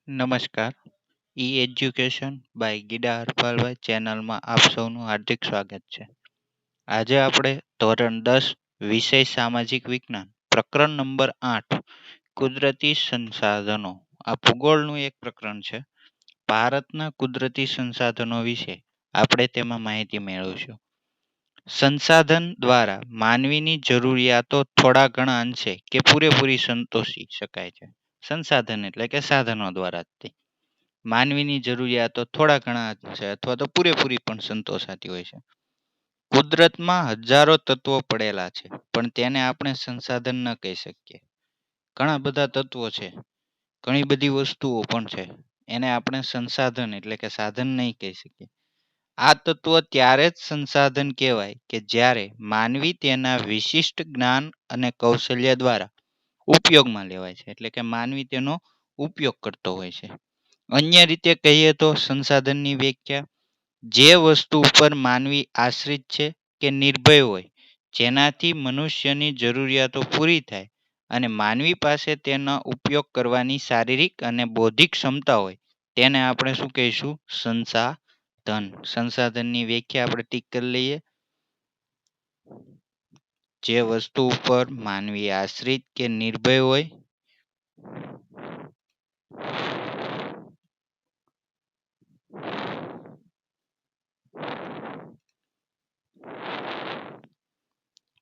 નમસ્કાર. ઈ education by Gida હરપાલભાઈ ચેનલમાં આપ સૌનું હાર્દિક સ્વાગત છે. આજે આપણે ધોરણ 10 વિષય સામાજિક વિજ્ઞાન પ્રકરણ નંબર 8 કુદરતી સંસાધનો આ ભૂગોળનું એક પ્રકરણ છે. ભારતના કુદરતી સંસાધનો વિશે આપણે તેમાં માહિતી મેળવીશું. સંસાધન દ્વારા માનવીની જરૂરિયાતો થોડા ઘણા અંશે કે પૂરેપૂરી સંતોષી શકાય છે. સંસાધન એટલે કે સાધનો દ્વારા જ તે માનવીની જરૂરિયાતો થોડા ઘણા છે અથવા તો પૂરેપૂરી પણ સંતોષાતી હોય છે. કુદરતમાં હજારો તત્વો પડેલા છે પણ તેને આપણે સંસાધન ન કહી શકીએ. ઘણા બધા તત્વો છે, ઘણી બધી વસ્તુઓ પણ છે, એને આપણે સંસાધન એટલે કે સાધન નહીં કહી શકીએ. આ તત્વો ત્યારે જ સંસાધન કહેવાય કે જ્યારે માનવી તેના વિશિષ્ટ જ્ઞાન અને કૌશલ્ય દ્વારા ઉપયોગમાં લેવાય છે, એટલે કે માનવી તેનો ઉપયોગ કરતો હોય છે. અન્ય રીતે કહીએ તો સંસાધનની વ્યાખ્યા જે વસ્તુ ઉપર માનવી આશ્રિત છે કે નિર્ભય હોય, જેનાથી મનુષ્યની જરૂરિયાતો પૂરી થાય અને માનવી પાસે તેનો ઉપયોગ કરવાની શારીરિક અને બૌદ્ધિક ક્ષમતા હોય, તેને આપણે શું કહીશું? સંસાધન. સંસાધનની વ્યાખ્યા આપણે ટીક કરી લઈએ. જે વસ્તુ ઉપર માનવી આશ્રિત કે નિર્ભય હોય,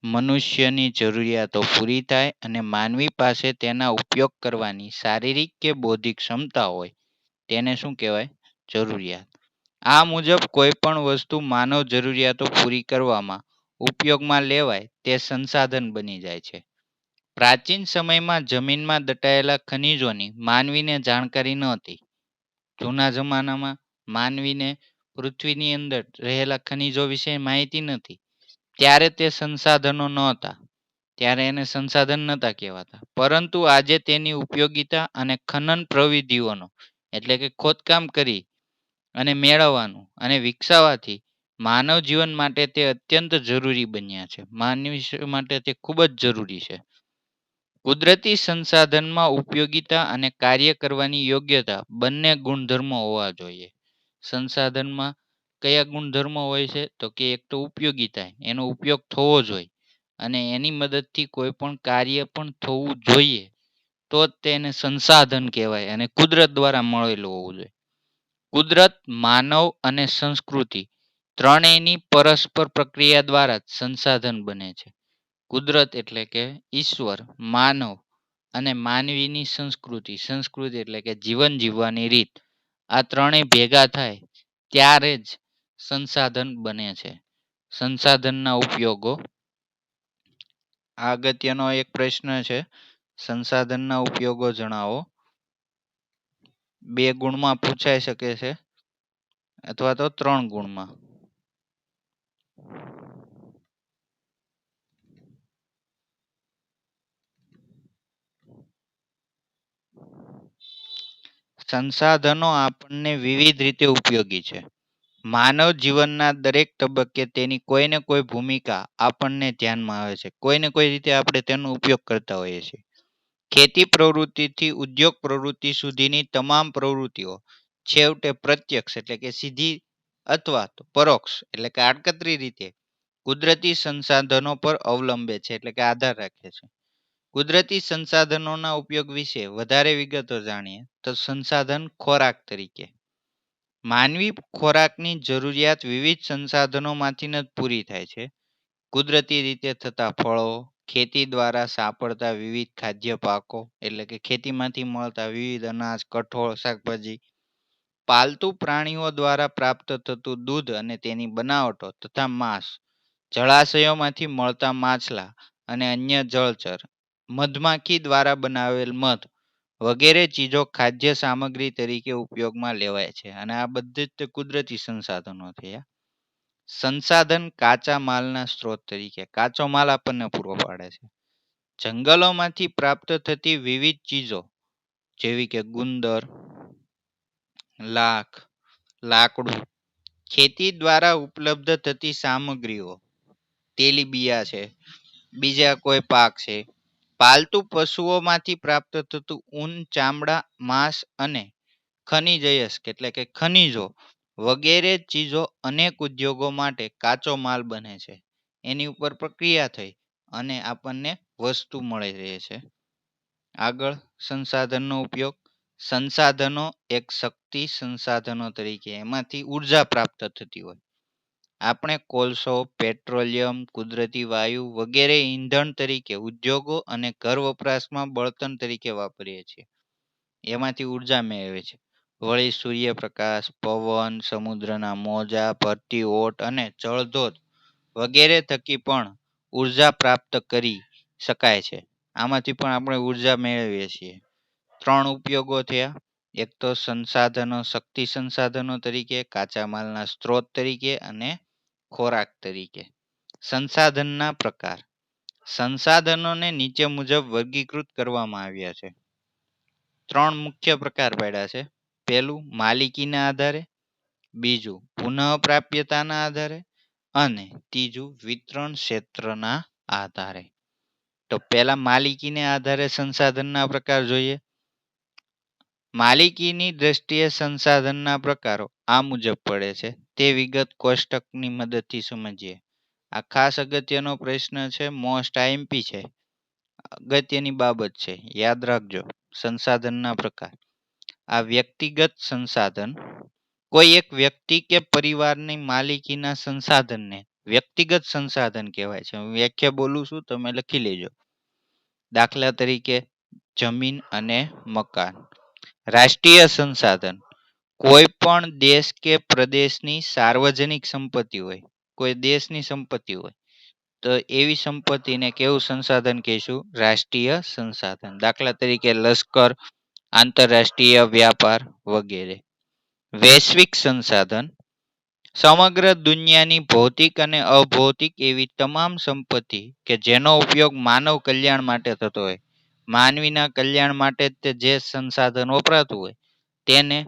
મનુષ્યની જરૂરિયાતો પૂરી થાય અને માનવી પાસે તેના ઉપયોગ કરવાની શારીરિક કે બૌદ્ધિક ક્ષમતા હોય, તેને શું કહેવાય? જરૂરિયાત. આ મુજબ કોઈ પણ વસ્તુ માનવ જરૂરિયાતો પૂરી કરવામાં ઉપયોગમાં લેવાય તે સંસાધન બની જાય છે. પ્રાચીન સમયમાં જમીનમાં દટાયેલા ખનિજોની માનવીને જાણકારી નહોતી. જૂના જમાનામાં માનવીને પૃથ્વીની અંદર રહેલા ખનિજો વિશે માહિતી નથી. ત્યારે તે સંસાધનો નહોતા, ત્યારે એને સંસાધન નહોતા કહેવાતા. પરંતુ આજે તેની ઉપયોગિતા અને ખનન પ્રવિધિઓનો એટલે કે ખોદકામ કરી અને મેળવવાનું અને વિકસાવવાથી માનવ જીવન માટે તે અત્યંત જરૂરી બન્યા છે. માનવી માટે તે ખૂબ જ જરૂરી છે. કુદરતી સંસાધનમાં ઉપયોગિતા અને કાર્ય કરવાની યોગ્યતા બંને ગુણધર્મો હોવા જોઈએ. સંસાધનમાં કયા ગુણધર્મો હોય છે? તો કે એક તો ઉપયોગિતા, એનો ઉપયોગ થવો જોઈએ અને એની મદદથી કોઈ પણ કાર્ય પણ થવું જોઈએ, તો જ તેને સંસાધન કહેવાય અને કુદરત દ્વારા મળેલું હોવું જોઈએ. કુદરત, માનવ અને સંસ્કૃતિ ત્રણેયની પરસ્પર પ્રક્રિયા દ્વારા જ સંસાધન બને છે. કુદરત એટલે કે ઈશ્વર, માનવ અને માનવીની સંસ્કૃતિ. સંસ્કૃતિ એટલે કે જીવન જીવવાની રીત. આ ત્રણેય ભેગા થાય ત્યારે જ સંસાધન બને છે. સંસાધનના ઉપયોગો. આ અગત્યનો એક પ્રશ્ન છે. સંસાધનના ઉપયોગો જણાવો. 2 ગુણમાં પૂછાઈ શકે છે અથવા તો 3 ગુણમાં. સંસાધનો આપણને વિવિધ રીતે ઉપયોગી છે. માનવ જીવનના દરેક તબક્કે તેની કોઈને કોઈ ભૂમિકા આપણને ધ્યાનમાં આવે છે. કોઈને કોઈ રીતે આપણે તેનો ઉપયોગ કરતા હોઈએ છીએ. ખેતી પ્રવૃત્તિથી ઉદ્યોગ પ્રવૃત્તિ સુધીની તમામ પ્રવૃત્તિઓ છેવટે પ્રત્યક્ષ એટલે કે સીધી અથવા તો પરોક્ષ એટલે કે આડકતરી રીતે કુદરતી સંસાધનો પર અવલંબે છે, એટલે કે આધાર રાખે છે. કુદરતી સંસાધનોના ઉપયોગ વિશે વધારે વિગતો જાણીએ તો સંસાધન ખોરાક તરીકે. માનવી ખોરાકની જરૂરિયાત વિવિધ સંસાધનોમાંથી જ પૂરી થાય છે. કુદરતી રીતે થતા ફળો, ખેતી દ્વારા સાંપડતા વિવિધ ખાદ્ય પાકો એટલે કે ખેતીમાંથી મળતા વિવિધ અનાજ, કઠોળ, શાકભાજી, પાલતુ પ્રાણીઓ દ્વારા પ્રાપ્ત થતું દૂધ અને તેની બનાવટો તથા માંસ, જળાશયોમાંથી મળતા માછલા અને અન્ય જળચર, મધમાખી દ્વારા બનાવેલ મધ વગેરે ચીજો ખાદ્ય સામગ્રી તરીકે ઉપયોગમાં લેવાય છે અને આ બધી જ કુદરતી સંસાધનો થયા. સંસાધન કાચા માલના સ્ત્રોત તરીકે. કાચો માલ આપણને પૂરો પાડે છે. જંગલોમાંથી પ્રાપ્ત થતી વિવિધ ચીજો જેવી કે ગુંદર, લાખ, લાકડું, ખેતી દ્વારા ઉપલબ્ધ થતી સામગ્રીઓ, તેલીબિયા છે, બીજા કોઈ પાક છે, પાલતુ પશુઓમાંથી પ્રાપ્ત થતું ઊન, ચામડા, માંસ અને ખનિજયસ્ક એટલે કે ખનિજો વગેરે ચીજો અનેક ઉદ્યોગો માટે કાચો માલ બને છે. એની ઉપર પ્રક્રિયા થઈ અને આપણને વસ્તુ મળી રહે છે. આગળ સંસાધનનો ઉપયોગ. સંસાધનો એક શક્તિ સંસાધનો તરીકે એમાંથી ઉર્જા પ્રાપ્ત થતી હોય. આપણે કોલસો, પેટ્રોલિયમ, કુદરતી વાયુ વગેરે ઈંધણ તરીકે ઉદ્યોગો અને ઘર વપરાશમાં બળતણ તરીકે વાપરીએ છીએ. એમાંથી ઉર્જા મેળવે છે. વળી સૂર્યપ્રકાશ, પવન, સમુદ્રના મોજા, ભરતી ઓટ અને જળધોધ વગેરે થકી પણ ઉર્જા પ્રાપ્ત કરી શકાય છે. આમાંથી પણ આપણે ઉર્જા મેળવીએ છીએ. 3 ઉપયોગો થયા. એક તો સંસાધનો શક્તિ સંસાધનો તરીકે, કાચા માલના સ્ત્રોત તરીકે અને ખોરાક તરીકે. સંસાધનના પ્રકાર. સંસાધનોને નીચે મુજબ વર્ગીકૃત કરવામાં આવ્યા છે. 3 મુખ્ય પ્રકાર પાડ્યા છે. પહેલું માલિકીના આધારે, બીજું પુનઃપ્રાપ્યતાના આધારે અને ત્રીજું વિતરણ ક્ષેત્રના આધારે. તો પહેલા માલિકીને આધારે સંસાધનના પ્રકાર જોઈએ. માલિકીની દ્રષ્ટિએ સંસાધનના પ્રકારો આ મુજબ પડે છે. તે વિગત કોષ્ટકની મદદથી સમજીએ. આ ખાસ અગત્યનો પ્રશ્ન છે. મોસ્ટ આઈએમપી છે. અગત્યની બાબત છે. યાદ રાખજો. સંસાધનના પ્રકાર. આ વ્યક્તિગત સંસાધન. કોઈ એક વ્યક્તિ કે પરિવારની માલિકીના સંસાધનને વ્યક્તિગત સંસાધન કહેવાય છે. હું વ્યાખ્યા બોલું છું, તમે લખી લેજો. દાખલા તરીકે જમીન અને મકાન. રાષ્ટ્રીય સંસાધન. કોઈ પણ દેશ કે પ્રદેશની સાર્વજનિક સંપત્તિ હોય. કોઈ દેશની સંપત્તિ હોય તો એવી સંપત્તિને કેવું સંસાધન કહીશું? રાષ્ટ્રીય સંસાધન. દાખલા તરીકે લશ્કર, આંતરરાષ્ટ્રીય વ્યાપાર વગેરે. વૈશ્વિક સંસાધન. સમગ્ર દુનિયાની ભૌતિક અને અભૌતિક એવી તમામ સંપત્તિ કે જેનો ઉપયોગ માનવ કલ્યાણ માટે થતો હોય. માનવીના કલ્યાણ માટે તે જે સંસાધન વપરાતું હોય તેને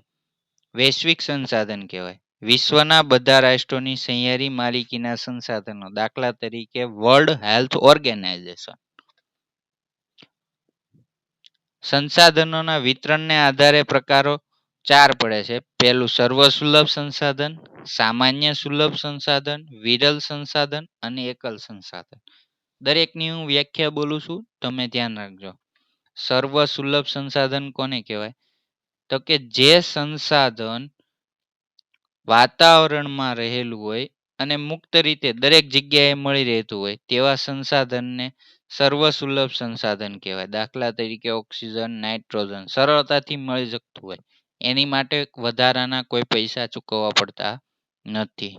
વૈશ્વિક સંસાધન કહેવાય. વિશ્વના બધા રાષ્ટ્રોની સહિયારી માલિકીના સંસાધનો. દાખલા તરીકે વર્લ્ડ હેલ્થ ઓર્ગેનાઇઝેશન. સંસાધનોના વિતરણને આધારે પ્રકારો 4 પડે છે. પહેલું સર્વસુલભ સંસાધન, સામાન્ય સુલભ સંસાધન, વિરલ સંસાધન અને એકલ સંસાધન. દરેકની હું વ્યાખ્યા બોલું છું, તમે ધ્યાન રાખજો. સર્વસુલભ સંસાધન કોને કહેવાય? તો કે જે સંસાધન વાતાવરણમાં રહેલું હોય અને મુક્ત રીતે દરેક જગ્યાએ મળી રહેતું હોય તેવા સંસાધનને સર્વસુલભ સંસાધન કહેવાય. દાખલા તરીકે ઓક્સિજન, નાઇટ્રોજન સરળતાથી મળી શકતું હોય. એની માટે વધારાના કોઈ પૈસા ચૂકવવા પડતા નથી.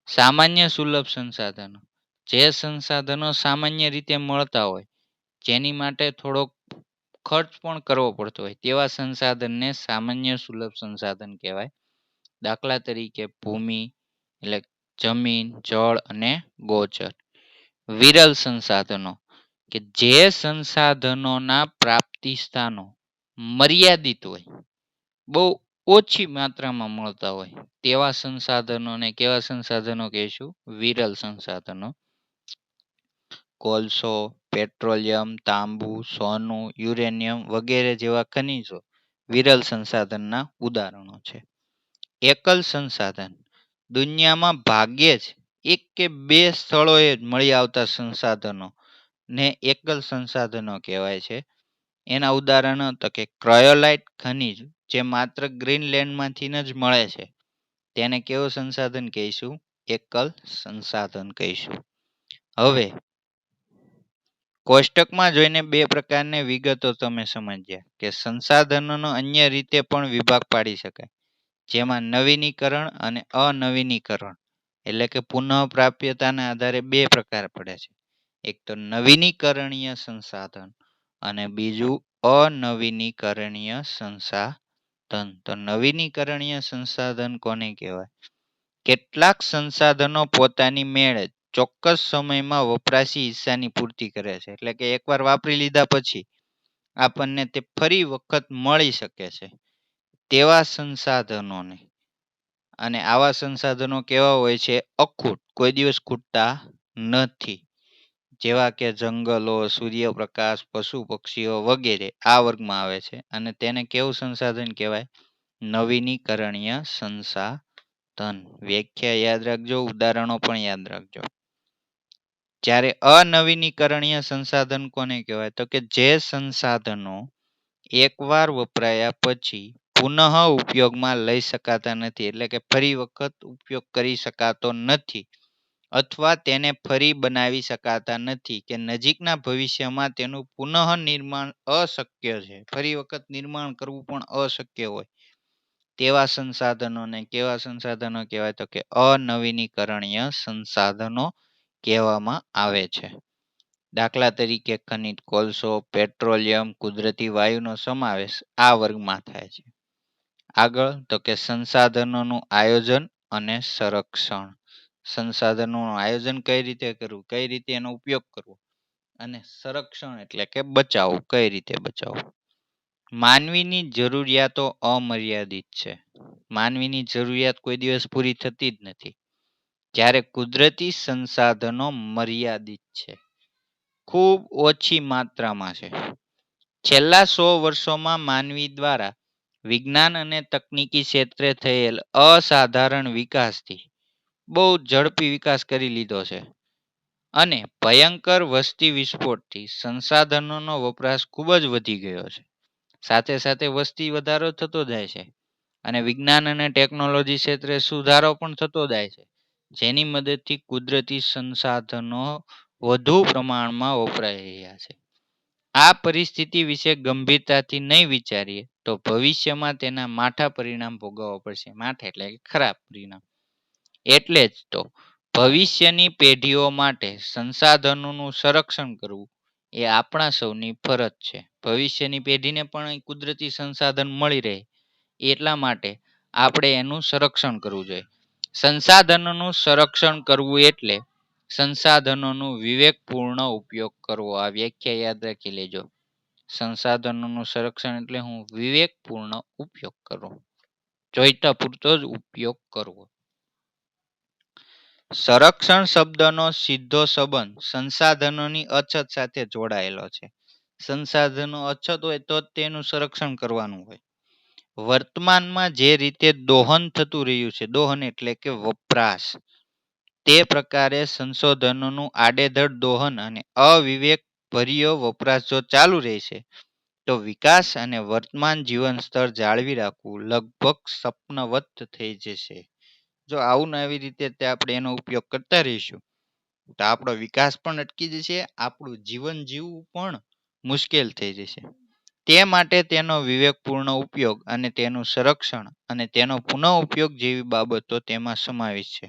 સામાન્ય સુલભ સંસાધનો. જે સંસાધનો સામાન્ય રીતે મળતા હોય, જેની માટે થોડોક ખર્ચ પણ કરવો પડતો હોય તેવા સંસાધનને સામાન્ય સુલભ સંસાધન કહેવાય. દાખલા તરીકે ભૂમિ એટલે જમીન, જળ અને ગોચર. વિરલ સંસાધનો કે જે સંસાધનોના પ્રાપ્તિ સ્થાનો મર્યાદિત હોય, બહુ ઓછી માત્રામાં મળતા હોય તેવા સંસાધનોને કેવા સંસાધનો કહીશું? વિરલ સંસાધનો. કોલસો, પેટ્રોલિયમ, તાંબુ, સોનું, યુરેનિયમ વગેરે જેવા ખનિજો વિરલ સંસાધનના ઉદાહરણો છે. એકલ સંસાધન. દુનિયામાં ભાગ્યે જ 1 કે 2 સ્થળોએ જ મળી આવતા સંસાધનો ને એકલ સંસાધનો કહેવાય છે. એના ઉદાહરણો તો કે ક્રાયોલાઇટ ખનિજ જે માત્ર ગ્રીનલેન્ડમાંથી જ મળે છે. તેને કેવું સંસાધન કહીશું? એકલ સંસાધન કહીશું. હવે કોષ્ટકમાં જોઈને 2 પ્રકારની વિગતો તમે સમજ્યા કે સંસાધનોનો અન્ય રીતે પણ વિભાગ પાડી શકાય. જેમાં નવીનીકરણ અને અનવીનીકરણ એટલે કે પુનઃપ્રાપ્યતાના આધારે 2 પ્રકાર પડે છે. એક તો નવીનીકરણીય સંસાધન અને બીજું અનવીનીકરણીય સંસાધન. તો નવીનીકરણીય સંસાધન કોને કહેવાય? કેટલાક સંસાધનો પોતાની મેળે ચોક્કસ સમયમાં વપરાશી હિસ્સાની પૂર્તિ કરે છે. એટલે કે એકવાર વાપરી લીધા પછી આપણને તે ફરી વખત મળી શકે છે તેવા સંસાધનોને. અને આવા સંસાધનો કેવા હોય છે? અખૂટ, કોઈ દિવસ ખૂટતા નથી. જેવા કે જંગલો, સૂર્યપ્રકાશ, પશુ પક્ષીઓ વગેરે આ વર્ગમાં આવે છે. અને તેને કેવું સંસાધન કહેવાય? નવીનીકરણીય સંસાધન. વ્યાખ્યા યાદ રાખજો, ઉદાહરણો પણ યાદ રાખજો. જ્યારે અનવીનીકરણીય સંસાધન કોને કહેવાય? તો કે જે સંસાધનો એકવાર વપરાયા પછી પુનઃ ઉપયોગમાં લઈ શકાતા નથી, એટલે કે ફરી વખત ઉપયોગ કરી શકાતો નથી, અથવા તેને ફરી બનાવી શકાતા નથી, કે નજીકના ભવિષ્યમાં તેનું પુનઃ નિર્માણ અશક્ય છે, ફરી વખત નિર્માણ કરવું પણ અશક્ય હોય તેવા સંસાધનોને કેવા સંસાધનો કહેવાય? તો કે અનવીનીકરણીય સંસાધનો કહેવામાં આવે છે. દાખલા તરીકે ખનિજ કોલસો, પેટ્રોલિયમ, કુદરતી વાયુનો સમાવેશ આ વર્ગમાં થાય છે. આગળ તો કે સંસાધનોનું આયોજન અને સંરક્ષણ. સંસાધનોનું આયોજન કઈ રીતે કરવું, કઈ રીતે એનો ઉપયોગ કરવો, અને સંરક્ષણ એટલે કે બચાવવું, કઈ રીતે બચાવવું. માનવીની જરૂરિયાતો અમર્યાદિત છે. માનવીની જરૂરિયાત કોઈ દિવસ પૂરી થતી જ નથી. જ્યારે કુદરતી સંસાધનો મર્યાદિત છે, ખૂબ ઓછી માત્રામાં છે. છેલ્લા 100 વર્ષોમાં માનવી દ્વારા વિજ્ઞાન અને તકનીકી ક્ષેત્રે થયેલ અસાધારણ વિકાસથી બહુ ઝડપી વિકાસ કરી લીધો છે, અને ભયંકર વસ્તી વિસ્ફોટથી સંસાધનોનો વપરાશ ખૂબ જ વધી ગયો છે. સાથે સાથે વસ્તી વધારો થતો જાય છે, અને વિજ્ઞાન અને ટેકનોલોજી ક્ષેત્રે સુધારો પણ થતો જાય છે, જેની મદદથી કુદરતી સંસાધનો વધુ પ્રમાણમાં વપરાઈ રહ્યા છે. આ પરિસ્થિતિ વિશે ગંભીરતાથી નહીં વિચારીએ તો ભવિષ્યમાં તેના માઠા પરિણામ ભોગવવા પડશે. માઠા એટલે કે ખરાબ પરિણામ. એટલે જ તો ભવિષ્યની પેઢીઓ માટે સંસાધનોનું સંરક્ષણ કરવું એ આપણા સૌની ફરજ છે. ભવિષ્યની પેઢીને પણ કુદરતી સંસાધન મળી રહે એટલા માટે આપણે એનું સંરક્ષણ કરવું જોઈએ. સંસાધનોનું સંરક્ષણ કરવું એટલે સંસાધનોનું વિવેકપૂર્ણ ઉપયોગ કરવો. આ વ્યાખ્યા યાદ રાખી લેજો. સંસાધનોનું સંરક્ષણ એટલે હું વિવેકપૂર્ણ ઉપયોગ કરવો, જોઈતા પૂરતો જ ઉપયોગ કરવો. સંરક્ષણ શબ્દનો સીધો સંબંધ સંસાધનોની અછત સાથે જોડાયેલો છે. સંસાધનો અછત હોય તો જ તેનું સંરક્ષણ કરવાનું હોય. વર્તમાનમાં જે રીતે દોહન થતું રહ્યું છે, દોહન એટલે કે વપરાશ, તે પ્રકારે સંશોધનોનું આડેધડ દોહન અને અવિવેક ભર્યો વપરાશ જો ચાલુ રહેશે તો વિકાસ અને વર્તમાન જીવન સ્તર જાળવી રાખવું લગભગ સ્વપ્નવત થઈ જશે. જો આવું ને આવી રીતે આપણે એનો ઉપયોગ કરતા રહીશું તો આપણો વિકાસ પણ અટકી જશે, આપણું જીવન જીવવું પણ મુશ્કેલ થઈ જશે. તે માટે તેનો વિવેકપૂર્ણ ઉપયોગ અને તેનું સંરક્ષણ અને તેનો પુનઃ ઉપયોગ જેવી બાબતો તેમાં સમાવેશ છે.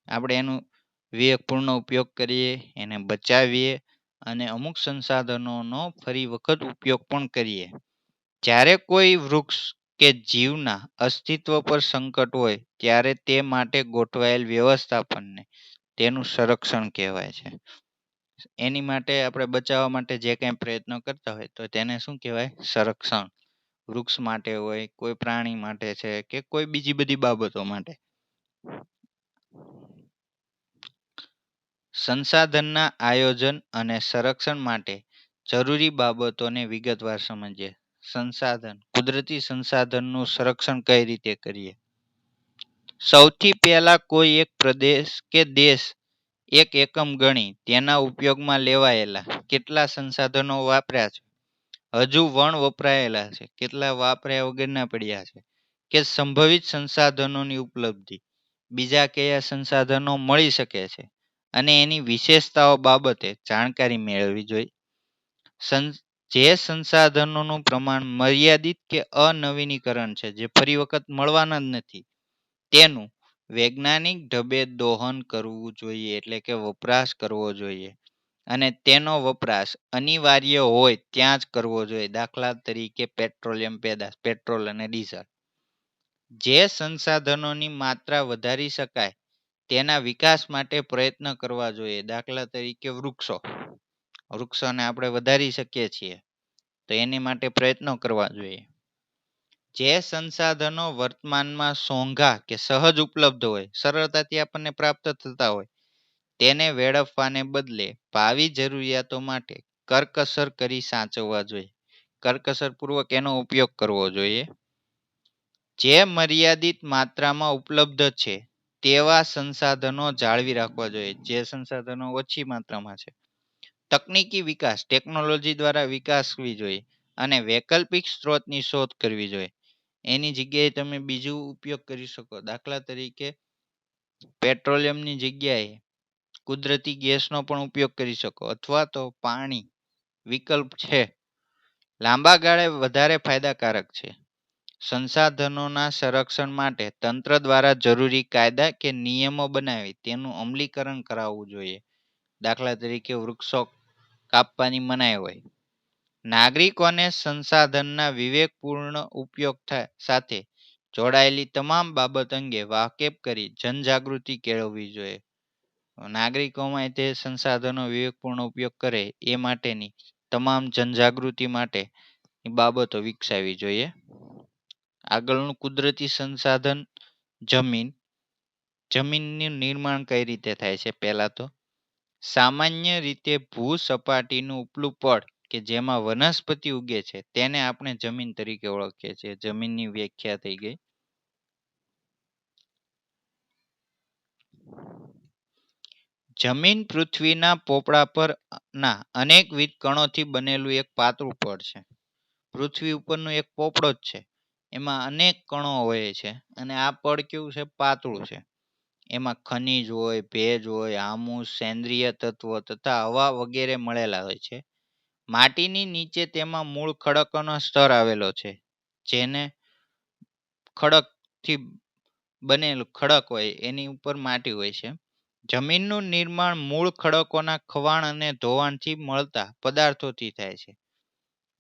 આપણે એનું વિવેકપૂર્ણ ઉપયોગ કરીએ, એને બચાવીએ, અને અમુક સંસાધનોનો ફરી વખત ઉપયોગ પણ કરીએ. જ્યારે કોઈ વૃક્ષ કે જીવના અસ્તિત્વ પર સંકટ હોય ત્યારે તે માટે ગોઠવાયેલ વ્યવસ્થાપનને તેનું સંરક્ષણ કહેવાય છે. એની માટે આપણે બચાવવા માટે જે કંઈ પ્રયત્નો કરતા હોય તો તેને શું કહેવાય? સંરક્ષણ. વૃક્ષ માટે હોય, કોઈ પ્રાણી માટે છે, કે કોઈ બીજી બધી બાબતો માટે. સંસાધનના આયોજન અને સંરક્ષણ માટે જરૂરી બાબતોને વિગતવાર સમજીએ. સંસાધન, કુદરતી સંસાધનનું સંરક્ષણ કઈ રીતે કરીએ? સૌથી પહેલા કોઈ એક પ્રદેશ કે દેશ એક એકમ ગણી તેના ઉપયોગમાં લેવાયેલા કેટલા સંસાધનો વાપર્યા છે, હજુ વણ વપરાયેલા છે, કેટલા વાપર્યા વગરના પડ્યા છે, કે સંભવિત સંસાધનોની ઉપલબ્ધિ, બીજા કયા સંસાધનો મળી શકે છે, અને એની વિશેષતાઓ બાબતે જાણકારી મેળવવી જોઈએ. જે સંસાધનોનું પ્રમાણ મર્યાદિત કે અનવીનીકરણ છે, જે ફરી વખત મળવાના જ નથી, તેનું વૈજ્ઞાનિક ઢબે દોહન કરવું જોઈએ, એટલે કે વપરાશ કરવો જોઈએ. અને તેનો વપરાશ અનિવાર્ય હોય ત્યાં જ કરવો જોઈએ. દાખલા તરીકે પેટ્રોલિયમ પેદાશ, પેટ્રોલ અને ડીઝલ. જે સંસાધનોની માત્રા વધારી શકાય તેના વિકાસ માટે પ્રયત્ન કરવા જોઈએ. દાખલા તરીકે વૃક્ષો, વૃક્ષોને આપણે વધારી શકીએ છીએ તો એની માટે પ્રયત્નો કરવા જોઈએ. જે સંસાધનો વર્તમાનમાં સોંઘા કે સહજ ઉપલબ્ધ હોય, સરળતાથી આપણને પ્રાપ્ત થતા હોય, તેને વેડફવાને બદલે ભાવિ જરૂરિયાતો માટે કરકસર કરી સાચવવા જોઈએ. કરકસર પૂર્વક એનો ઉપયોગ કરવો જોઈએ. જે મર્યાદિત માત્રામાં ઉપલબ્ધ છે તેવા સંસાધનો જાળવી રાખવા જોઈએ. જે સંસાધનો ઓછી માત્રામાં છે. તકનીકી વિકાસ, ટેકનોલોજી દ્વારા વિકાસવી જોઈએ અને વૈકલ્પિક સ્ત્રોતની શોધ કરવી જોઈએ. એની જગ્યાએ તમે બીજું ઉપયોગ કરી શકો. દાખલા તરીકે પેટ્રોલિયમની જગ્યાએ કુદરતી ગેસનો પણ ઉપયોગ કરી શકો, અથવા તો પાણી વિકલ્પ છે. લાંબા ગાળે વધારે ફાયદાકારક છે. સંસાધનોના સંરક્ષણ માટે તંત્ર દ્વારા જરૂરી કાયદા કે નિયમો બનાવી તેનું અમલીકરણ કરાવવું જોઈએ. દાખલા તરીકે વૃક્ષો કાપવાની મનાઈ હોય. નાગરિકોને સંસાધનના વિવેકપૂર્ણ ઉપયોગ સાથે જોડાયેલી તમામ બાબત અંગે વાકેફ કરી જનજાગૃતિ કેળવવી જોઈએ. નાગરિકોમાં તે સંસાધનો વિવેકપૂર્ણ ઉપયોગ કરે એ માટેની તમામ જનજાગૃતિ માટે બાબતો વિકસાવવી જોઈએ. આગળનું કુદરતી સંસાધન જમીન. જમીનનું નિર્માણ કઈ રીતે થાય છે? પહેલા તો સામાન્ય રીતે ભૂસપાટીનું ઉપલું પડ કે જેમાં વનસ્પતિ ઉગે છે તેને આપણે જમીન તરીકે ઓળખીએ છીએ. જમીનની વ્યાખ્યા થઈ ગઈ. જમીન પૃથ્વીના પોપડા પર ના અનેકવિધ કણોથી બનેલું એક પાતળું પડ છે. પૃથ્વી ઉપરનો એક પોપડો જ છે, એમાં અનેક કણો હોય છે અને આ પડ કેવું છે? પાતળું છે. એમાં ખનિજ હોય, ભેજ હોય, આમૂસ, સેન્દ્રિય તત્વો તથા હવા વગેરે મળેલા હોય છે. માટીની નીચે તેમાં મૂળ ખડકોનો સ્તર આવેલો છે, જેને ખડકથી બનેલું ખડક હોય એની ઉપર માટી હોય છે. જમીનનું નિર્માણ મૂળ ખડકોના ખવાણ અને ધોવાણથી મળતા પદાર્થોથી થાય છે.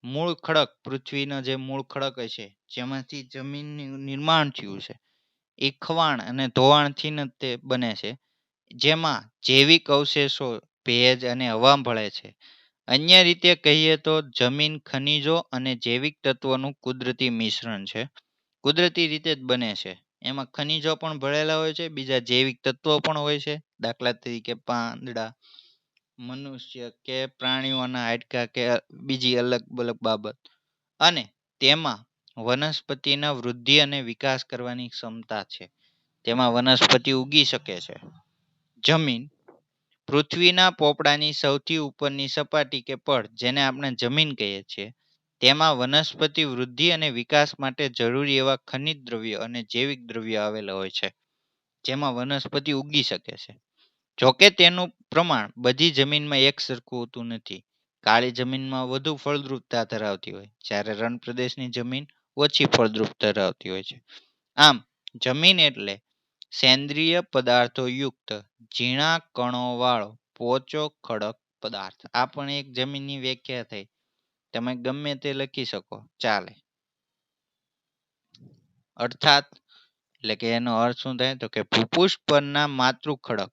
મૂળ ખડક, પૃથ્વીનો જે મૂળ ખડક છે જેમાંથી જમીનનું નિર્માણ થયું છે, એ ખવાણ અને ધોવાણથી જ તે બને છે, જેમાં જૈવિક અવશેષો, ભેજ અને હવા ભળે છે. અન્ય રીતે કહીએ તો જમીન ખનિજો અને જૈવિક તત્વોનું કુદરતી મિશ્રણ છે. કુદરતી રીતે જ બને છે. એમાં ખનિજો પણ ભળેલા હોય છે, બીજા જૈવિક તત્વો પણ હોય છે. દાખલા તરીકે પાંદડા, મનુષ્ય કે પ્રાણીઓના હાડકાં કે બીજી અલગ અલગ બાબત. અને તેમાં વનસ્પતિના વૃદ્ધિ અને વિકાસ કરવાની ક્ષમતા છે. તેમાં વનસ્પતિ ઉગી શકે છે. જમીન પૃથ્વીના પોપડાની સૌથી ઉપરની સપાટી કે પડ, જેને આપણે જમીન કહીએ છીએ, તેમાં વનસ્પતિ વૃદ્ધિ અને વિકાસ માટે જરૂરી એવા ખનિજ દ્રવ્યો અને જૈવિક દ્રવ્યો આવેલા હોય છે, જેમાં વનસ્પતિ ઉગી શકે છે. જોકે તેનું પ્રમાણ બધી જમીનમાં એક સરખું હોતું નથી. કાળી જમીનમાં વધુ ફળદ્રુપતા ધરાવતી હોય, જ્યારે રણ પ્રદેશની જમીન ઓછી ફળદ્રુપતા ધરાવતી હોય છે. આમ જમીન એટલે સેન્દ્રિય પદાર્થો યુક્ત ઝીણા કણો વાળો પોચો ખડક પદાર્થ. આ પણ એક જમીનની વ્યાખ્યા થઈ. તમે ગમે તે લખી શકો, ચાલે. અર્થાત એટલે કે એનો અર્થ શું થાય? તો કે ભૂપૃષ્ઠ પરના માતૃ ખડક,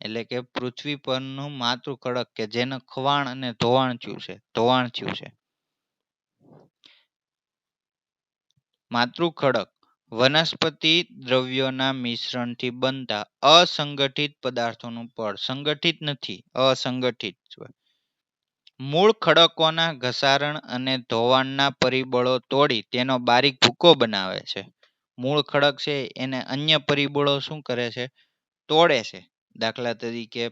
એટલે કે પૃથ્વી પરનું માતૃ ખડક કે જેને ખવાણ અને ધોવાણ થયું છે. માતૃ ખડક વનસ્પતિ દ્રવ્યોના મિશ્રણથી બનતા અસંગઠિત પદાર્થોનું પડ. સંગઠિત નથી, અસંગઠિત. મૂળ ખડકોના ઘસારણ અને ધોવાણના પરિબળો તોડી તેનો બારીક ભૂકો બનાવે છે. મૂળ ખડક છે એને અન્ય પરિબળો શું કરે છે? તોડે છે. દાખલા તરીકે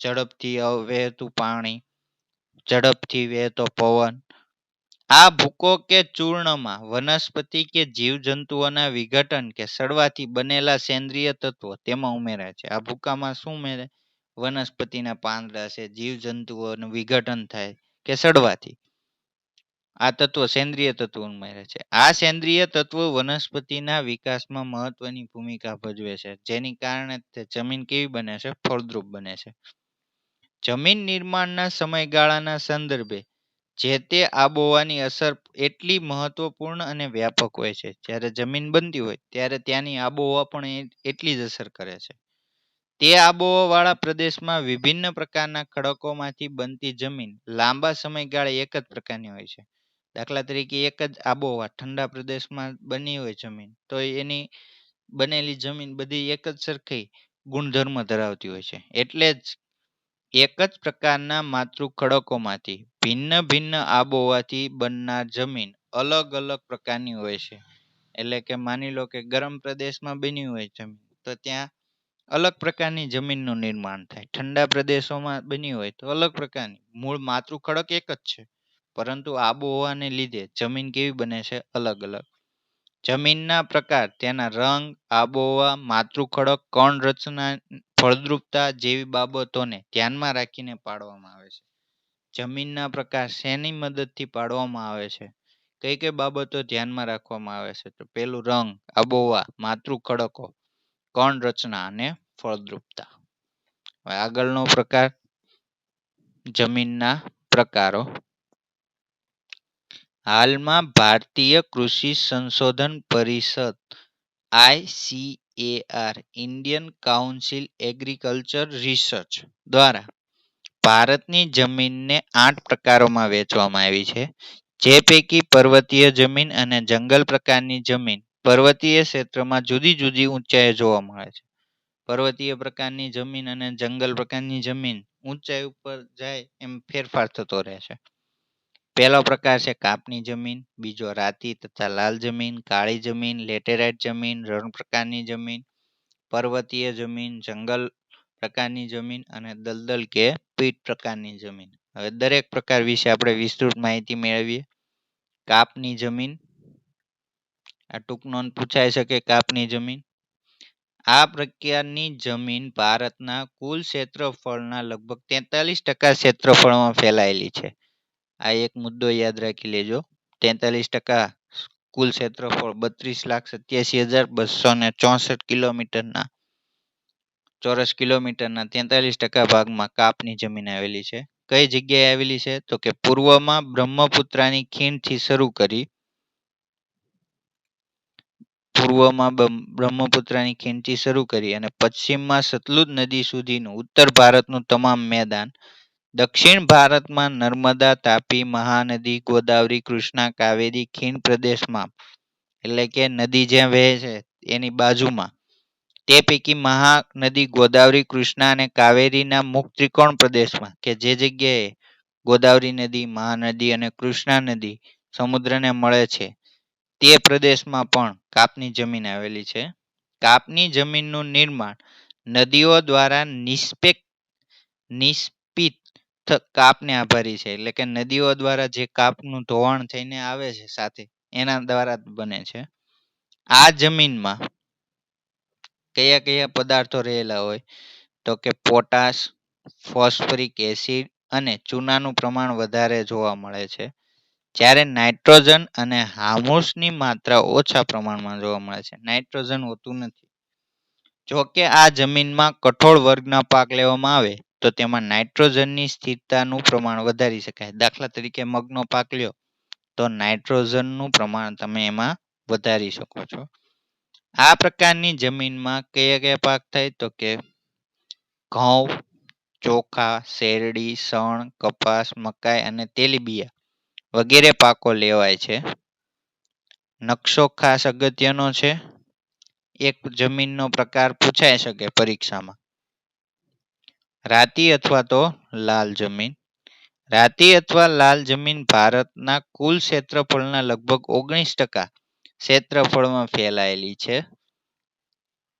ઝડપથી વહેતું પાણી, ઝડપથી વહેતો પવન. આ ભૂકો કે ચૂર્ણમાં વનસ્પતિ કે જીવજંતુઓના વિઘટન કે સડવાથી બનેલા સેન્દ્રિય તત્વો તેમાં ઉમેરાય છે. આ ભૂકામાં શું ઉમેરે? વનસ્પતિના પાંદડા છે, જીવજંતુઓનું વિઘટન થાય કે સડવાથી આ તત્વો, સેન્દ્રિય તત્વો ઉમેરે છે. આ સેન્દ્રિય તત્વો વનસ્પતિના વિકાસમાં મહત્વની ભૂમિકા ભજવે છે, જેની કારણે તે જમીન કેવી બને છે? ફળદ્રુપ બને છે. જમીન નિર્માણના સમયગાળાના સંદર્ભે જે તે આબોહવાની અસર એટલી મહત્વપૂર્ણ અને વ્યાપક હોય છે. જ્યારે જમીન બનતી હોય ત્યારે ત્યાંની આબોહવા પણ એટલી જ અસર કરે છે. તે આબોહવાવાળા પ્રદેશમાં વિભિન્ન પ્રકારના ખડકોમાંથી બનતી જમીન લાંબા સમયગાળે એક જ પ્રકારની હોય છે. દાખલા તરીકે એક જ આબોહવા ઠંડા પ્રદેશમાં બની હોય જમીન, તો એની બનેલી જમીન બધી એક જ સરખી ગુણધર્મ ધરાવતી હોય છે. એટલે જ એક જ પ્રકારના માતૃ ખડકોમાંથી ભિન્ન ભિન્ન આબોહવાથી બનનાર જમીન અલગ અલગ પ્રકારની હોય છે. એટલે કે માની લો કે ગરમ પ્રદેશમાં બન્યું હોય જમીન તો ત્યાં અલગ પ્રકારની જમીનનું નિર્માણ થાય. ઠંડા પ્રદેશોમાં બની હોય તો અલગ પ્રકારની. મૂળ માતૃ ખડક એક જ છે, પરંતુ આબોહવાને લીધે જમીન કેવી બને છે? અલગ અલગ. જમીનના પ્રકાર, તેના રંગ, આબોહવા, માતૃ ખડક, કણ રચના, ફળદ્રુપતા જેવી બાબતોને ધ્યાનમાં રાખીને પાડવામાં આવે છે. જમીનના પ્રકાર શેની મદદથી પાડવામાં આવે છે? કઈ કઈ બાબતો ધ્યાનમાં રાખવામાં આવે છે? તો પેલું રંગ, આબોહવા, માતૃ ખડકો, કણ રચના અને ફળદ્રુપતા. હવે આગળનો પ્રકાર જમીનના પ્રકારો. હાલમાં ભારતીય કૃષિ સંશોધન પરિષદ ICAR Indian council agriculture research દ્વારા ભારતની જમીનને 8 પ્રકારોમાં વહેંચવામાં આવી છે. જે પૈકી પર્વતીય જમીન અને જંગલ પ્રકારની જમીન પર્વતીય ક્ષેત્રમાં જુદી જુદી ઊંચાઈએ જોવા મળે છે. પર્વતીય પ્રકારની જમીન અને જંગલ પ્રકારની જમીન ઊંચાઈ ઉપર જાય એમ ફેરફાર થતો રહે છે. પહેલો પ્રકાર છે કાપની જમીન, બીજો રાતી તથા લાલ જમીન, કાળી જમીન, લેટેરાઇટ જમીન, રણ પ્રકારની જમીન, પર્વતીય જમીન, જંગલ પ્રકારની જમીન અને દલદલ કે પીટ પ્રકારની જમીન. હવે દરેક પ્રકાર વિશે આપણે વિસ્તૃત માહિતી મેળવીએ. કાપની જમીન, આ ટૂંક નોંધ પૂછાઈ શકે. કાપની જમીન, આ પ્રકારની જમીન ભારતના કુલ ક્ષેત્રફળના લગભગ 43% ક્ષેત્રફળમાં ફેલાયેલી છે. આ એક મુદ્દો યાદ રાખી લેજો. 43% કુલ ક્ષેત્રફળ 32,87,264 કિલોમીટરના ચોરસ કિલોમીટરના 43% ભાગમાં કાપની જમીન આવેલી છે. કઈ જગ્યાએ આવેલી છે? તો કે પૂર્વમાં બ્રહ્મપુત્રાની ખીણથી શરૂ કરી બ્રહ્મપુત્રાની ખીણથી શરૂ કરી અને પશ્ચિમમાં સતલુજ નદી સુધીનું ઉત્તર ભારતનું તમામ મેદાન, દક્ષિણ ભારતમાં નર્મદા, તાપી, મહાનદી, ગોદાવરી, કૃષ્ણા, કાવેરી ખીણ પ્રદેશમાં એટલે કે નદી જ્યાં વહે છે એની બાજુમાં, તે પૈકી મહાનદી ગોદાવરી, કૃષ્ણા અને કાવેરીના મુખ ત્રિકોણ પ્રદેશમાં કે જે જગ્યાએ ગોદાવરી નદી, મહાનદી અને કૃષ્ણા નદી સમુદ્રને મળે છે તે પ્રદેશમાં પણ કાપની જમીન આવેલી છે. કાપની જમીનનું નિર્માણ નદીઓ દ્વારા નિષ્પિત કાપને આભારી છે. એટલે કે નદીઓ દ્વારા જે કાપનું ધોવાણ થઈને આવે છે સાથે એના દ્વારા બને છે. આ જમીનમાં કયા કયા પદાર્થો રહેલા હોય? તો કે પોટાશ, ફોસ્ફરિક એસિડ અને ચૂનાનું પ્રમાણ વધારે જોવા મળે છે. જ્યારે નાઇટ્રોજન અને હાર્મોસની માત્રા ઓછા પ્રમાણમાં જોવા મળે છે. નાઇટ્રોજન હોતું નથી. જો કે આ જમીનમાં કઠોળ વર્ગના પાક લેવામાં આવે તો તેમાં નાઇટ્રોજનની સ્થિરતાનું પ્રમાણ વધારી શકાય. દાખલા તરીકે મગનો પાક લ્યો તો નાઇટ્રોજનનું પ્રમાણ તમે એમાં વધારી શકો છો. આ પ્રકારની જમીનમાં કયા કયા પાક થાય? તો કે ઘઉં, ચોખા, શેરડી, શણ, કપાસ, મકાઈ અને તેલીબિયાં વગેરે પાકો લેવાય છે. નકશો ખાસ અગત્યનો છે. એક જમીનનો પ્રકાર પૂછાઈ શકે પરીક્ષામાં. રાતી અથવા તો લાલ જમીન. રાતી અથવા લાલ જમીન ભારતના કુલ ક્ષેત્રફળના લગભગ 19% ક્ષેત્રફળમાં ફેલાયેલી છે.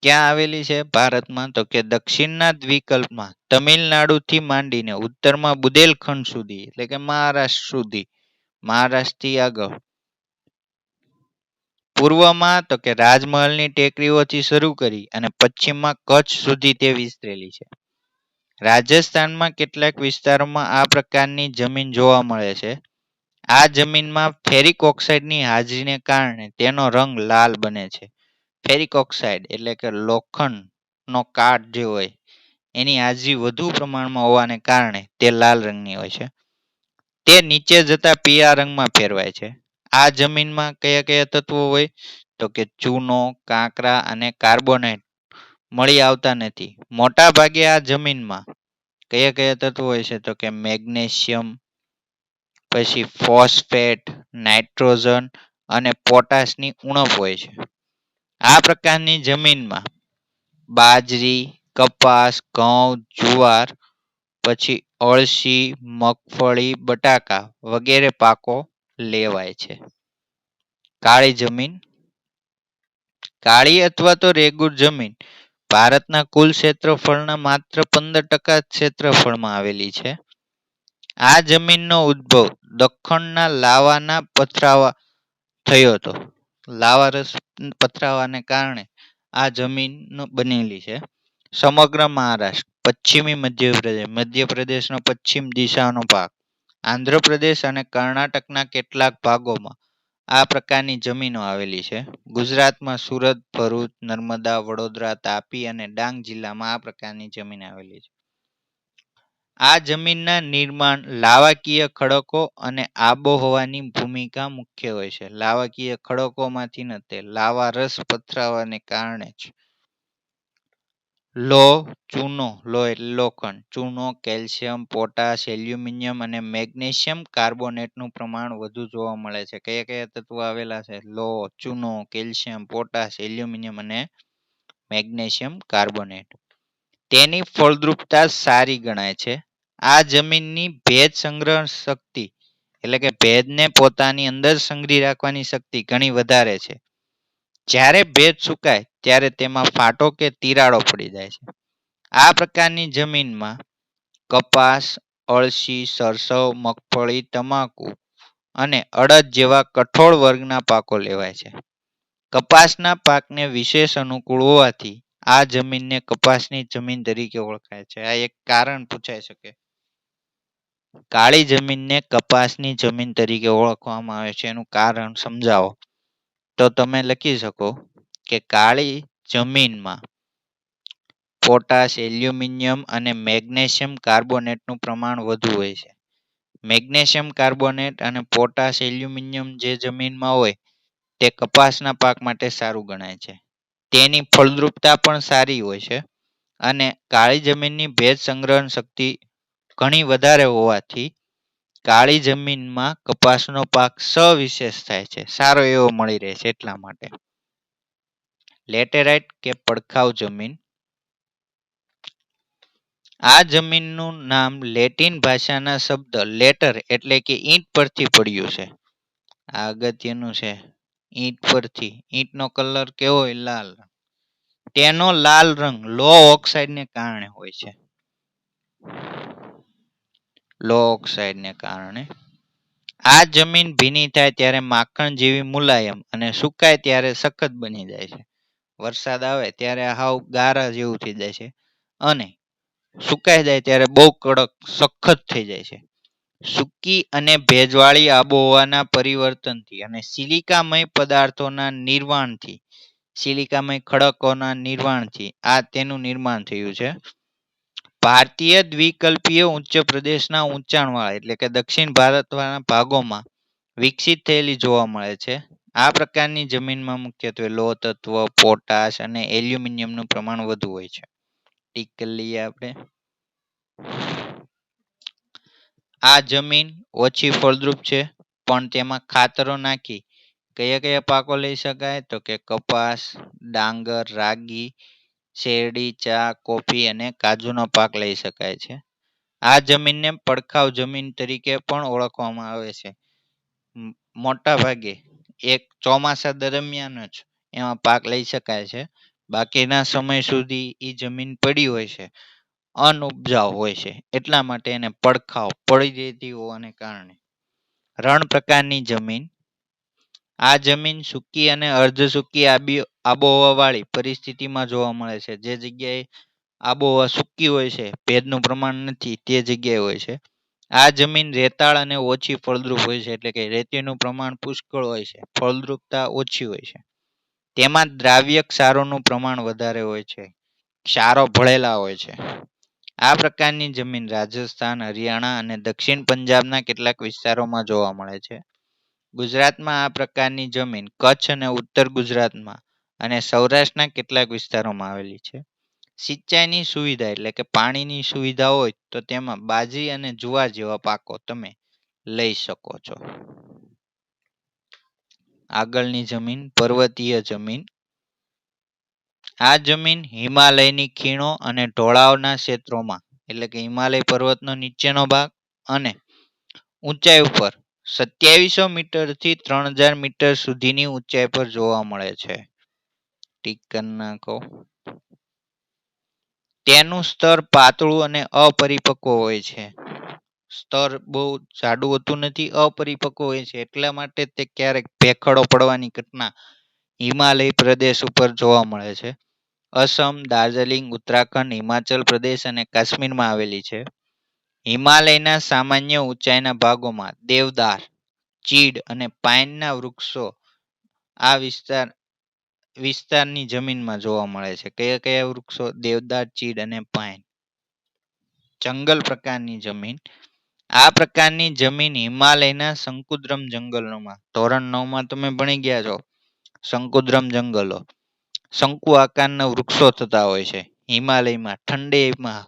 ક્યાં આવેલી છે ભારતમાં? તો કે દક્ષિણના દ્વીપકલ્પમાં તમિલનાડુથી માંડીને ઉત્તરમાં બુદેલખંડ સુધી એટલે કે મહારાષ્ટ્ર સુધી, મહારાષ્ટ્રથી આગળ પૂર્વમાં તો કે રાજમહલની ટેકરીઓથી શરૂ કરી અને પશ્ચિમમાં કચ્છ સુધી તે વિસ્તરેલી છે. રાજસ્થાનમાં કેટલાક વિસ્તારોમાં આ પ્રકારની જમીન જોવા મળે છે. આ જમીનમાં ફેરિક ઓક્સાઇડની હાજરીને કારણે તેનો રંગ લાલ બને છે. ફેરિક ઓક્સાઇડ એટલે કે લોખંડનો કાટ જે હોય એની હાજરી વધુ પ્રમાણમાં હોવાને કારણે તે લાલ રંગની હોય છે. તે નીચે જતા પીળા રંગમાં ફેરવાય છે. આ જમીનમાં કયા કયા તત્વો હોય? તો કે ચૂનો, કાંકરા અને કાર્બોનેટ મળી આવતા નથી. મોટા ભાગે આ જમીનમાં કયા કયા તત્વો હોય છે? તો કે મેગ્નેશિયમ, પછી ફોસ્ફેટ, નાઇટ્રોજન અને પોટાશની ઉણપ હોય છે. આ પ્રકારની જમીનમાં બાજરી, કપાસ, ઘઉં, જુવાર, પછી અળસી, મગફળી, બટાકા વગેરે પાકો લેવાય છે. કાળી જમીન. કાળી અથવા તો રેગુર જમીન ભારતના કુલ ક્ષેત્રફળના માત્ર 15% ક્ષેત્રફળમાં આવેલી છે. આ જમીનનો ઉદ્ભવ દખ્ખણના લાવાના પથરાવા થયો હતો. લાવારસ પથરાવાને કારણે આ જમીન બનેલી છે. સમગ્ર મહારાષ્ટ્ર, પશ્ચિમી મધ્યપ્રદેશ, મધ્યપ્રદેશનો પશ્ચિમ દિશાનો ભાગ, આંધ્રપ્રદેશ અને કર્ણાટકના કેટલાક ભાગોમાં આ પ્રકારની જમીનો આવેલી છે. ગુજરાતમાં સુરત, ભરૂચ, નર્મદા, વડોદરા, તાપી અને ડાંગ જિલ્લામાં આ પ્રકારની જમીન આવેલી છે. આ જમીનના નિર્માણ લાવાકીય ખડકો અને આબોહવાની ભૂમિકા મુખ્ય હોય છે. લાવાકીય ખડકોમાંથી ન તે લાવા રસ પથરાવાને કારણે જ લોહ, ચૂનો, લોહ એટલે લોખંડ, ચૂનો, કેલ્શિયમ, પોટાશ, એલ્યુમિનિયમ અને મેગ્નેશિયમ કાર્બોનેટનું પ્રમાણ વધુ જોવા મળે છે. કયા કયા તત્વો આવેલા છે? લોહ, ચૂનો, કેલ્શિયમ, પોટાશ, એલ્યુમિનિયમ અને મેગ્નેશિયમ કાર્બોનેટ. તેની ફળદ્રુપતા સારી ગણાય છે. આ જમીનની ભેજ સંગ્રહ શક્તિ એટલે કે ભેજને પોતાની અંદર સંગ્રહી રાખવાની શક્તિ ઘણી વધારે છે. જ્યારે ભેજ સુકાય ત્યારે તેમાં ફાટો કે તિરાડો પડી જાય છે. આ પ્રકારની જમીનમાં કપાસ, અળસી, સરસવ, મગફળી, તમાકુ અને અડદ જેવા કઠોળ વર્ગના પાકો લેવાય છે. કપાસના પાકને વિશેષ અનુકૂળ હોવાથી આ જમીનને કપાસની જમીન તરીકે ઓળખાય છે. આ એક કારણ પૂછાઈ શકે. કાળી જમીનને કપાસની જમીન તરીકે ઓળખવામાં આવે છે. એનું કારણ સમજાવો. તો તમે લખી શકો કે કાળી જમીનમાં પોટાશ, એલ્યુમિનિયમ અને મેગ્નેશિયમ કાર્બોનેટનું પ્રમાણ વધુ હોય છે. મેગ્નેશિયમ કાર્બોનેટ અને પોટાશ, એલ્યુમિનિયમ જે જમીનમાં હોય તે કપાસના પાક માટે સારું ગણાય છે. તેની ફળદ્રુપતા પણ સારી હોય છે અને કાળી જમીનની ભેજ સંગ્રહણ શક્તિ ઘણી વધારે હોવાથી કાળી જમીનમાં કપાસનો પાક સવિશેષ થાય છે. સારો એવો મળી રહે છે એટલા માટે. લેટેરાઇટ કે પડખાઉ જમીન. આ જમીનનું નામ લેટિન ભાષાના શબ્દ લેટર એટલે કે ઈંટ પરથી પડ્યું છે. આ અગત્યનું છે. ઈંટ પરથી. ઈંટનો કલર કેવો હોય? લાલ. તેનો લાલ રંગ લો ઓક્સાઇડને કારણે હોય છે. લો ઓક્સાઇડને કારણે. આ જમીન ભીની થાય ત્યારે માખણ જેવી મુલાયમ અને સુકાય ત્યારે સખત બની જાય છે. વરસાદ આવે ત્યારે હાવ ગારા જેવું થઈ જાય છે અને સુકાઈ જાય ત્યારે બહુ કડક સખત થઈ જાય છે. સૂકી અને ભેજવાળી આબોહવાના પરિવર્તનથી અને સિલિકામય પદાર્થોના નિર્વાણથી, સિલિકામય ખડકોના નિર્વાણથી આ તેનું નિર્માણ થયું છે. ભારતીય દ્વિકલ્પીય ઉચ્ચ પ્રદેશના ઊંચાણવાળા એટલે કે દક્ષિણ ભારતવાળા ભાગોમાં વિકસિત થયેલી જોવા મળે છે. આ પ્રકારની જમીનમાં મુખ્યત્વે લોહ તત્વ, પોટાશ અને એલ્યુમિનિયમનું પ્રમાણ વધુ હોય છે. ટીક કરી લઈએ આપણે. આ જમીન ઓછી ફળદ્રુપ છે પણ તેમાં ખાતરો નાખી કયા કયા પાકો લઈ શકાય? તો કે કપાસ, ડાંગર, રાગી, શેરડી, ચા, કોફી અને કાજુનો પાક લઈ શકાય છે. આ જમીનને પડખાઉ જમીન તરીકે પણ ઓળખવામાં આવે છે. મોટા ભાગે એક ચોમાસા દરમિયાન જ એમાં પાક લઈ શકાય છે. બાકીના સમય સુધી એ જમીન પડી હોય છે, અનઉપજાઉ હોય છે. એટલા માટે એને પડખાઉ પડી રહેતી હોવાને કારણે. રણ પ્રકારની જમીન. આ જમીન સૂકી અને અર્ધ સૂકી આબોહવા વાળી પરિસ્થિતિમાં જોવા મળે છે. જે જગ્યાએ આબોહવા સૂકી હોય છે, ભેજનું પ્રમાણ નથી તે જગ્યાએ હોય છે. આ જમીન રેતાળ અને ઓછી ફળદ્રુપ હોય છે. એટલે કે રેતીનું પ્રમાણ પુષ્કળ હોય છે, ફળદ્રુપતા ઓછી હોય છે. તેમાં દ્રાવ્ય ક્ષારોનું પ્રમાણ વધારે હોય છે, ક્ષારો ભળેલા હોય છે. આ પ્રકારની જમીન રાજસ્થાન, હરિયાણા અને દક્ષિણ પંજાબના કેટલાક વિસ્તારોમાં જોવા મળે છે. ગુજરાતમાં આ પ્રકારની જમીન કચ્છ અને ઉત્તર ગુજરાતમાં અને સૌરાષ્ટ્રના કેટલાક વિસ્તારોમાં આવેલી છે. સિંચાઈની સુવિધા એટલે કે પાણીની સુવિધા હોય તો તેમાં બાજરી અને જુવાર જેવા પાકો તમે લઈ શકો છો. આગળની જમીન પર્વતીય જમીન. આ જમીન હિમાલયની ખીણો અને ઢોળાવના ક્ષેત્રોમાં એટલે કે હિમાલય પર્વતનો નીચેનો ભાગ અને ઊંચાઈ ઉપર 2700 મીટરથી 3000 મીટર સુધીની ઊંચાઈ પર જોવા મળે છે. ટીક કરી નાખો. તેનું સ્તર પાતળું અને અપરિપક્વ હોય છે. સ્તર બહુ જાડું હોતું નથી, અપરિપક્વ હોય છે, એટલા માટે તે ક્યારેક ભેખડો પડવાની ઘટના હિમાલય પ્રદેશ ઉપર જોવા મળે છે. અસમ, દાર્જિલિંગ, ઉત્તરાખંડ, હિમાચલ પ્રદેશ અને કાશ્મીરમાં આવેલી છે. હિમાલયના સામાન્ય ઊંચાઈના ભાગોમાં દેવદાર, ચીડ અને પાઇનના વૃક્ષો આ વિસ્તારની જમીનમાં જોવા મળે છે. કયા કયા વૃક્ષો? દેવદાર, ચીડ અને પાઇન. જંગલ પ્રકારની જમીન. આ પ્રકારની જમીન હિમાલયના શંકુદ્રમ જંગલોમાં, ધોરણ 9 માં તમે ભણી ગયા છો, શંકુદ્રમ જંગલો, શંકુ આકારના વૃક્ષો થતા હોય છે હિમાલયમાં, ઠંડીમાં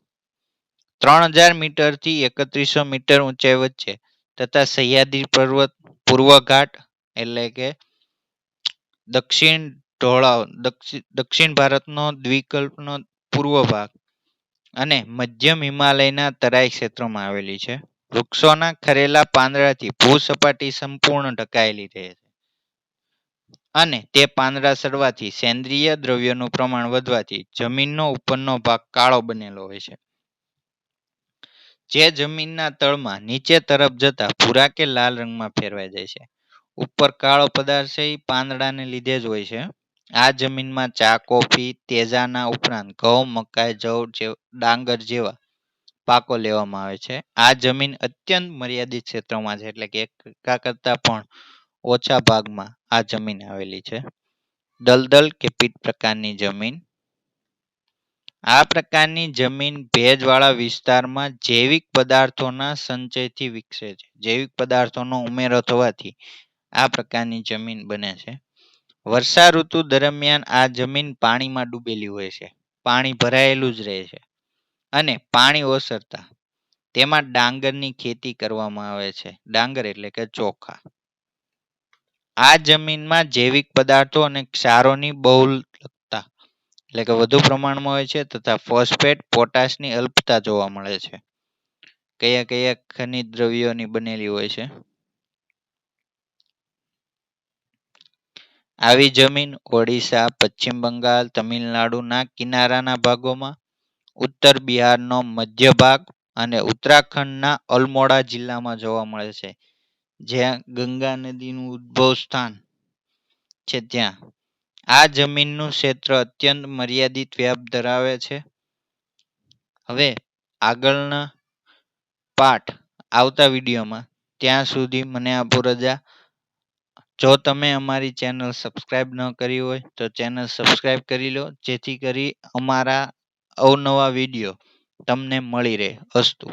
3000 મીટરથી 3100 મીટર ઊંચાઈ વચ્ચે તથા સહ્યાદ્રી પર્વત, પૂર્વ ઘાટ એટલે કે દક્ષિણ ભારતનો દ્વીપકલ્પનો પૂર્વ ભાગ અને મધ્યમ હિમાલયના તરાઈ ક્ષેત્રોમાં આવેલી છે. વૃક્ષોના ખરેલા પાંદડાથી ભૂસપાટી સંપૂર્ણ ઢંકાયેલી રહે છે અને તે પાંદડા સડવાથી સેન્દ્રિય દ્રવ્યોનું પ્રમાણ વધવાથી જમીનનો ઉપરનો ભાગ કાળો બનેલો હોય છે, જે જમીનના તળમાં નીચે તરફ જતા ભૂરા કે લાલ રંગમાં ફેરવાઈ જાય છે. ઉપર કાળો પદાર્થ છે એ પાંદડાને લીધે જ હોય છે. આ જમીનમાં ચા, કોફી, તેજાના ઉપરાંત ઘઉં, મકાઈ, જવ, ડાંગર જેવા પાકો લેવામાં આવે છે. આ જમીન અત્યંત મર્યાદિત ક્ષેત્રમાં છે, એટલે કે 1 વીઘા કરતા પણ ઓછા ભાગમાં આ જમીન આવેલી છે. દલદલ કે પીટ પ્રકારની જમીન. આ પ્રકારની જમીન ભેજવાળા વિસ્તારમાં જૈવિક પદાર્થોના સંચયથી વિકસે છે. જૈવિક પદાર્થોનો ઉમેરો થવાથી આ પ્રકારની જમીન બને છે. વર્ષા ઋતુ દરમિયાન આ જમીન પાણીમાં ડૂબેલી હોય છે, પાણી ભરાયેલું જ રહે છે અને પાણી ઓસરતા તેમાં ડાંગરની ખેતી કરવામાં આવે છે. ડાંગર એટલે કે ચોખા. આ જમીનમાં જૈવિક પદાર્થો અને ક્ષારોની બહુલકતા એટલે કે વધુ પ્રમાણમાં હોય છે તથા ફોસ્ફેટ, પોટાશની અલ્પતા જોવા મળે છે. કયા કયા ખનિજ દ્રવ્યોની બનેલી હોય છે? આવી જમીન ઓડિશા, પશ્ચિમ બંગાળ, તમિલનાડુના કિનારાના ભાગોમાં, ઉત્તર બિહારનો મધ્ય ભાગ અને ઉત્તરાખંડના અલમોડા જિલ્લામાં જોવા મળે છે, જ્યાં ગંગા નદીનું ઉદ્ભવ સ્થાન છે ત્યાં. આ જમીનનું ક્ષેત્ર અત્યંત મર્યાદિત વ્યાપ ધરાવે છે. હવે આગળના પાઠ આવતા વિડીયોમાં, ત્યાં સુધી મને આપો રજા. જો તમે અમારી ચેનલ સબસ્ક્રાઈબ ન કરી હોય તો ચેનલ સબસ્ક્રાઈબ કરી લો, જેથી કરી અમારા અવનવા વિડીયો તમને મળી રહે. અસ્તુ.